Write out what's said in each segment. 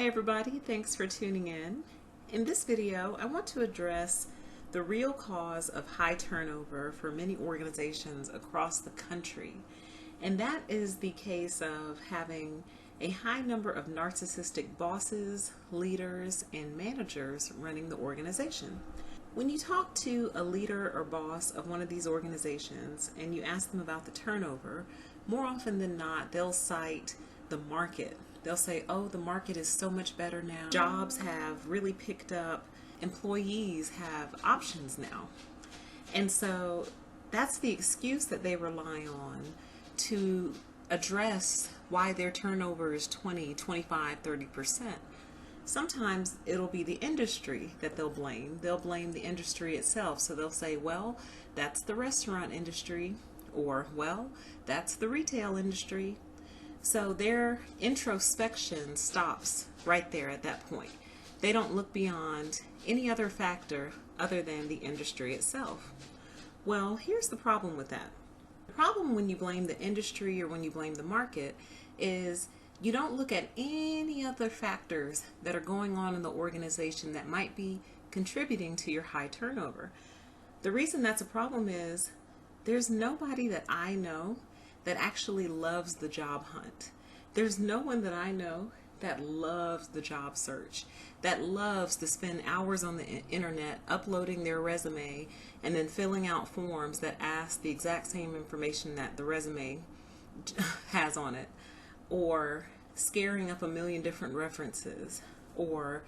Hey everybody, thanks for tuning in. In this video, I want to address the real cause of high turnover for many organizations across the country. And that is the case of having a high number of narcissistic bosses, leaders, and managers running the organization. When you talk to a leader or boss of one of these organizations and you ask them about the turnover, more often than not, they'll cite the market. They'll say, oh, the market is so much better now. Jobs have really picked up. Employees have options now. And so that's the excuse that they rely on to address why their turnover is 20, 25, 30%. Sometimes it'll be the industry that they'll blame. They'll blame the industry itself. So they'll say, well, that's the restaurant industry, or, well, that's the retail industry. So their introspection stops right there at that point. They don't look beyond any other factor other than the industry itself. Well, here's the problem with that. The problem when you blame the industry or when you blame the market is you don't look at any other factors that are going on in the organization that might be contributing to your high turnover. The reason that's a problem is there's nobody that I know that actually loves the job hunt. There's no one that I know that loves the job search, that loves to spend hours on the internet uploading their resume and then filling out forms that ask the exact same information that the resume has on it, or scaring up a million different references, or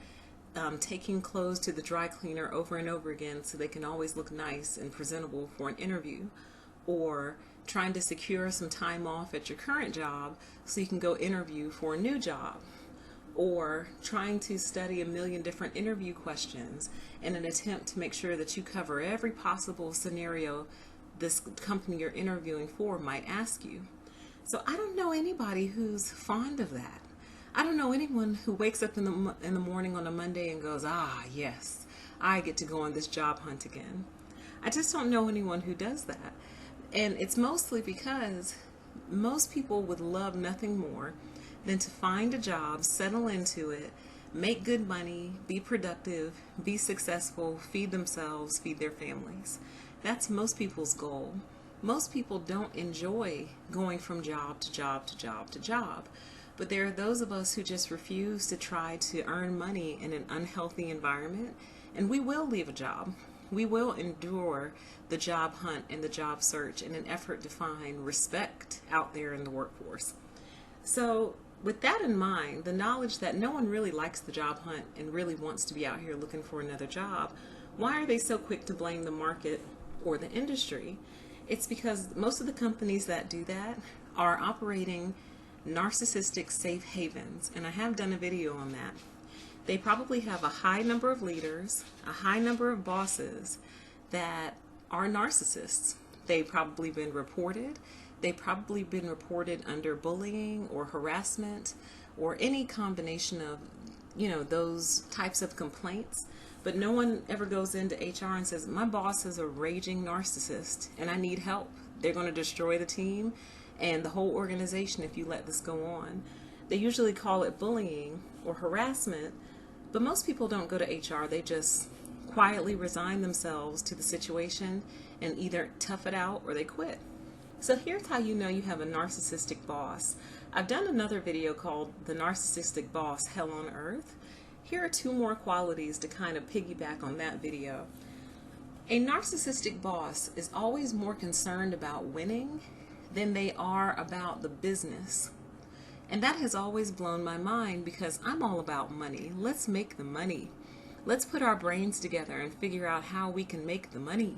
taking clothes to the dry cleaner over and over again so they can always look nice and presentable for an interview, or trying to secure some time off at your current job so you can go interview for a new job, or trying to study a million different interview questions in an attempt to make sure that you cover every possible scenario this company you're interviewing for might ask you. So I don't know anybody who's fond of that. I don't know anyone who wakes up in the morning on a Monday and goes, ah, yes, I get to go on this job hunt again. I just don't know anyone who does that. And it's mostly because most people would love nothing more than to find a job, settle into it, make good money, be productive, be successful, feed themselves, feed their families. That's most people's goal. Most people don't enjoy going from job to job to job to job. But there are those of us who just refuse to try to earn money in an unhealthy environment, and we will leave a job. We will endure the job hunt and the job search in an effort to find respect out there in the workforce. So with that in mind, the knowledge that no one really likes the job hunt and really wants to be out here looking for another job, why are they so quick to blame the market or the industry? It's because most of the companies that do that are operating narcissistic safe havens, and I have done a video on that. They probably have a high number of leaders, a high number of bosses that are narcissists. They've probably been reported. They've probably been reported under bullying or harassment or any combination of, those types of complaints. But no one ever goes into HR and says, my boss is a raging narcissist and I need help. They're going to destroy the team and the whole organization if you let this go on. They usually call it bullying or harassment. But most people don't go to HR. They just quietly resign themselves to the situation and either tough it out or they quit. So here's how you know you have a narcissistic boss. I've done another video called The Narcissistic Boss, Hell on Earth. Here are two more qualities to kind of piggyback on that video. A narcissistic boss is always more concerned about winning than they are about the business. And that has always blown my mind because I'm all about money. Let's make the money. Let's put our brains together and figure out how we can make the money.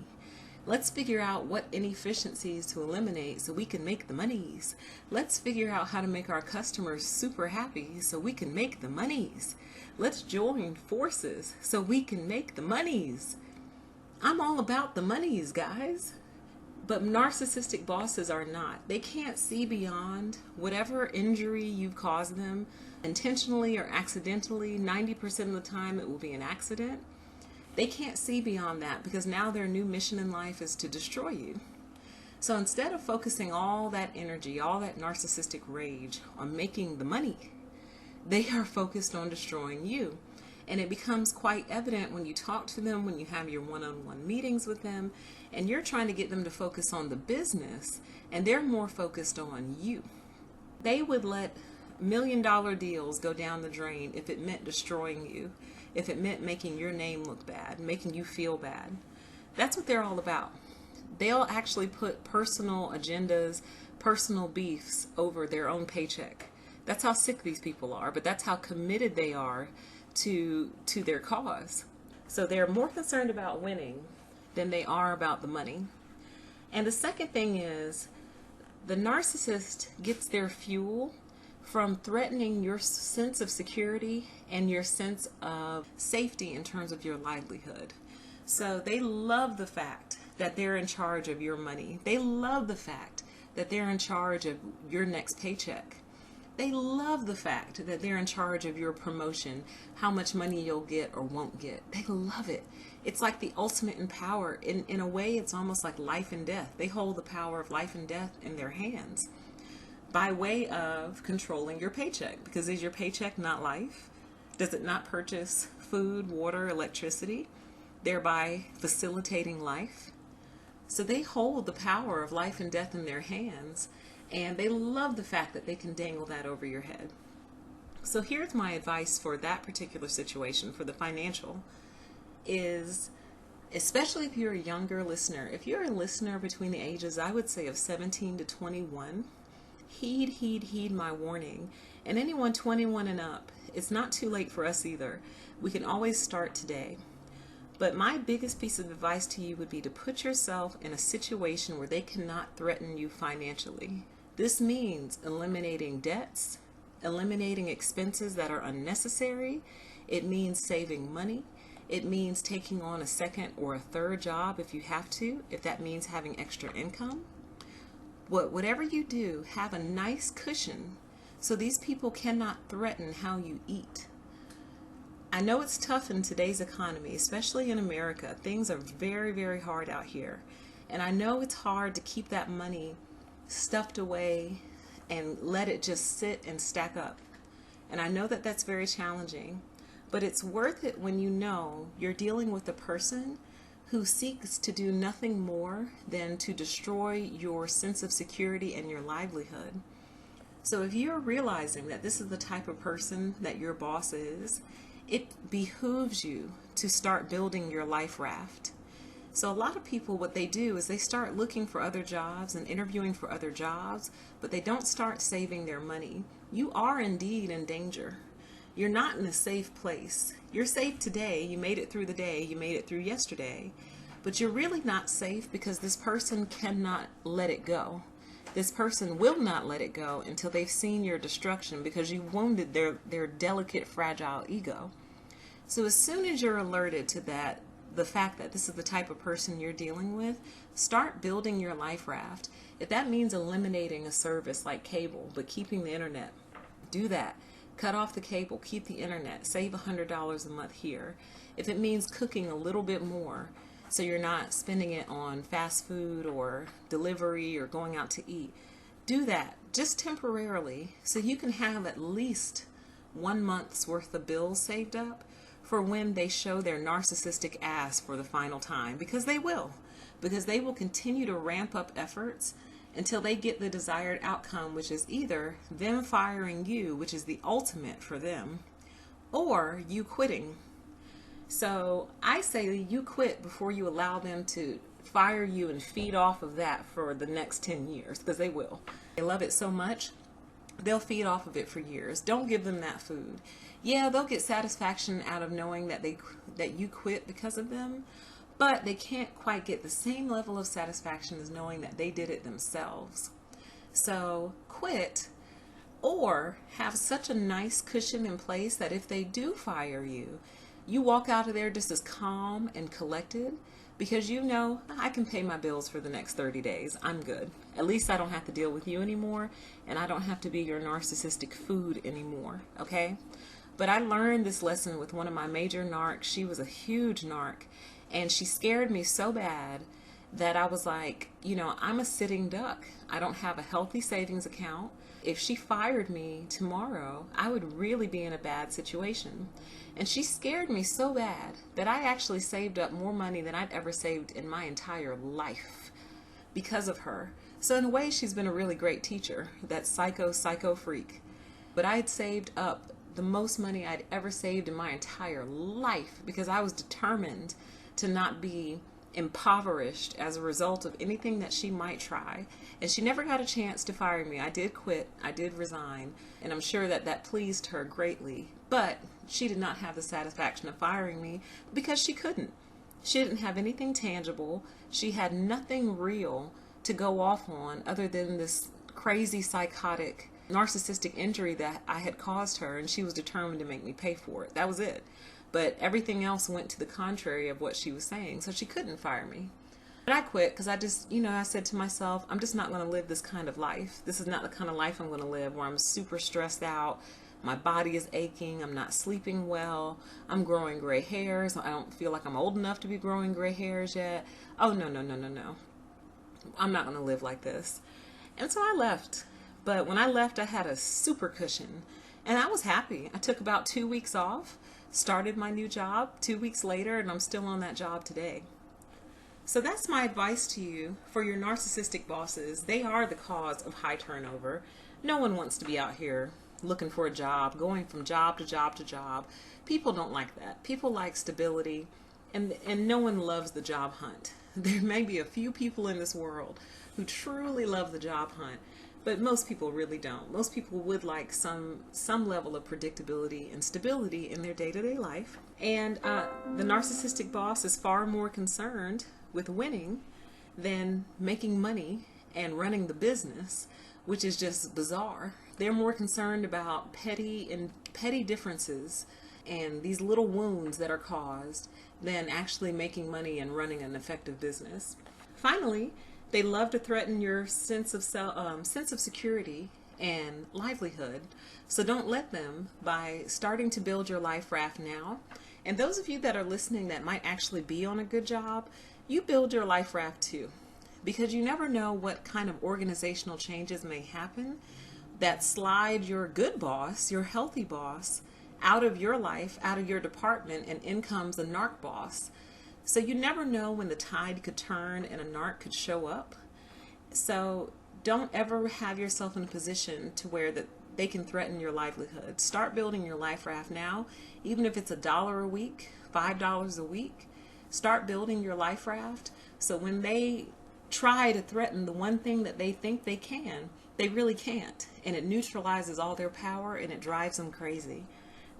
Let's figure out what inefficiencies to eliminate so we can make the monies. Let's figure out how to make our customers super happy so we can make the monies. Let's join forces so we can make the monies. I'm all about the monies, guys. But narcissistic bosses are not. They can't see beyond whatever injury you've caused them, intentionally or accidentally. 90% of the time it will be an accident. They can't see beyond that because now their new mission in life is to destroy you. So instead of focusing all that energy, all that narcissistic rage on making the money, They are focused on destroying you. And it becomes quite evident when you talk to them, when you have your one-on-one meetings with them, and you're trying to get them to focus on the business, and they're more focused on you. They would let million-dollar deals go down the drain if it meant destroying you, if it meant making your name look bad, making you feel bad. That's what they're all about. They'll actually put personal agendas, personal beefs over their own paycheck. That's how sick these people are, but that's how committed they are to their cause. So they're more concerned about winning than they are about the money. And the second thing is, the narcissist gets their fuel from threatening your sense of security and your sense of safety in terms of your livelihood. So they love the fact that they're in charge of your money. They love the fact that they're in charge of your next paycheck. They love the fact that they're in charge of your promotion, how much money you'll get or won't get. They love it. It's like the ultimate in power. In a way, it's almost like life and death. They hold the power of life and death in their hands by way of controlling your paycheck. Because is your paycheck not life? Does it not purchase food, water, electricity, thereby facilitating life? So they hold the power of life and death in their hands. And they love the fact that they can dangle that over your head. So here's my advice for that particular situation, for the financial, is, especially if you're a younger listener, if you're a listener between the ages, I would say, of 17 to 21, heed my warning. And anyone 21 and up, it's not too late for us either. We can always start today. But my biggest piece of advice to you would be to put yourself in a situation where they cannot threaten you financially. This means eliminating debts, eliminating expenses that are unnecessary. It means saving money. It means taking on a second or a third job if you have to, if that means having extra income. Whatever you do, have a nice cushion so these people cannot threaten how you eat. I know it's tough in today's economy, especially in America. Things are very, very hard out here. And I know it's hard to keep that money stuffed away and let it just sit and stack up. And I know that that's very challenging, but it's worth it when you know you're dealing with a person who seeks to do nothing more than to destroy your sense of security and your livelihood. So if you're realizing that this is the type of person that your boss is, it behooves you to start building your life raft. So a lot of people, what they do is they start looking for other jobs and interviewing for other jobs, but they don't start saving their money. You are indeed in danger. You're not in a safe place. You're safe today. You made it through the day. You made it through yesterday. But you're really not safe because this person cannot let it go. This person will not let it go until they've seen your destruction because you wounded their delicate, fragile ego. So as soon as you're alerted to that, the fact that this is the type of person you're dealing with, start building your life raft. If that means eliminating a service like cable, but keeping the internet, do that. Cut off the cable, keep the internet, save $100 a month here. If it means cooking a little bit more, so you're not spending it on fast food or delivery or going out to eat, do that just temporarily so you can have at least 1 month's worth of bills saved up for when they show their narcissistic ass for the final time, because they will continue to ramp up efforts until they get the desired outcome, which is either them firing you, which is the ultimate for them, or you quitting. So I say you quit before you allow them to fire you and feed off of that for the next 10 years, because they will. They love it so much, they'll feed off of it for years. Don't give them that food. Yeah, they'll get satisfaction out of knowing that you quit because of them, but they can't quite get the same level of satisfaction as knowing that they did it themselves. So quit, or have such a nice cushion in place that if they do fire you, you walk out of there just as calm and collected, because you know, I can pay my bills for the next 30 days. I'm good. At least I don't have to deal with you anymore, and I don't have to be your narcissistic food anymore, okay? But I learned this lesson with one of my major narcs. She was a huge narc, and she scared me so bad that I was like, you know, I'm a sitting duck. I don't have a healthy savings account. If she fired me tomorrow, I would really be in a bad situation. And she scared me so bad that I actually saved up more money than I'd ever saved in my entire life because of her. So in a way, she's been a really great teacher, that psycho freak. But I had saved up the most money I'd ever saved in my entire life because I was determined to not be impoverished as a result of anything that she might try. And she never got a chance to fire me. I did quit, I did resign, and I'm sure that that pleased her greatly. But she did not have the satisfaction of firing me because she couldn't. She didn't have anything tangible. She had nothing real to go off on other than this crazy psychotic narcissistic injury that I had caused her, and she was determined to make me pay for it. That was it. But everything else went to the contrary of what she was saying, so she couldn't fire me. But I quit because I just, I said to myself, I'm just not going to live this kind of life. This is not the kind of life I'm going to live where I'm super stressed out. My body is aching. I'm not sleeping well. I'm growing gray hairs. I don't feel like I'm old enough to be growing gray hairs yet. Oh, no. I'm not going to live like this. And so I left. But when I left, I had a super cushion. And I was happy. I took about 2 weeks off, started my new job 2 weeks later, and I'm still on that job today. So that's my advice to you for your narcissistic bosses. They are the cause of high turnover. No one wants to be out here looking for a job, going from job to job to job. People don't like that. People like stability, and no one loves the job hunt. There may be a few people in this world who truly love the job hunt, but most people really don't. Most people would like some level of predictability and stability in their day-to-day life. And the narcissistic boss is far more concerned with winning than making money and running the business, which is just bizarre. They're more concerned about petty differences and these little wounds that are caused than actually making money and running an effective business. Finally, they love to threaten your sense of security and livelihood. So don't let them by starting to build your life raft now. And those of you that are listening that might actually be on a good job, you build your life raft too. Because you never know what kind of organizational changes may happen that slide your good boss, your healthy boss, out of your life, out of your department, and in comes a narc boss. So you never know when the tide could turn and a narc could show up. So don't ever have yourself in a position to where that they can threaten your livelihood. Start building your life raft now, even if it's $1 a week, $5 a week. Start building your life raft so when they try to threaten the one thing that they think they can, they really can't. And it neutralizes all their power and it drives them crazy.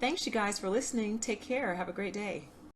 Thanks you guys for listening. Take care. Have a great day.